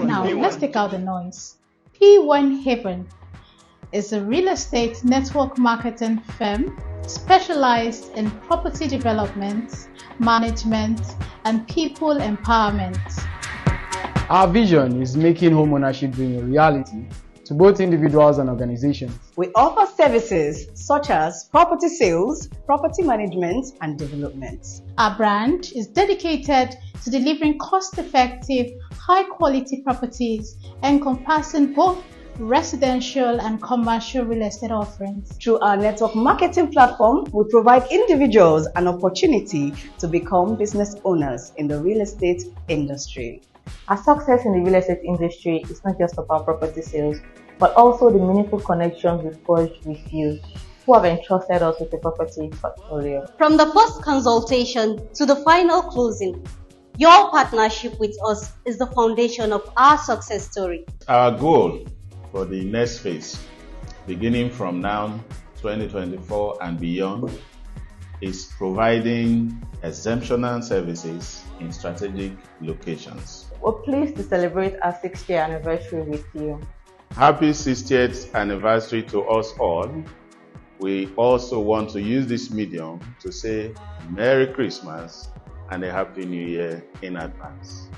Now, let's take out the noise. PWAN Haven is a real estate network marketing firm specialized in property development, management, and people empowerment. Our vision is making home ownership dream a reality to both individuals and organizations. We offer services such as property sales, property management, and development. Our brand is dedicated to delivering cost-effective, high-quality properties encompassing both residential and commercial real estate offerings. Through our network marketing platform, we provide individuals an opportunity to become business owners in the real estate industry. Our success in the real estate industry is not just about property sales, but also the meaningful connections we forged with you who have entrusted us with a property portfolio. From the first consultation to the final closing, your partnership with us is the foundation of our success story. Our goal for the next phase, beginning from now, 2024 and beyond, is providing exceptional services in strategic locations. We're pleased to celebrate our 6th-year anniversary with you. Happy 60th anniversary to us all. We also want to use this medium to say Merry Christmas and a Happy New Year in advance.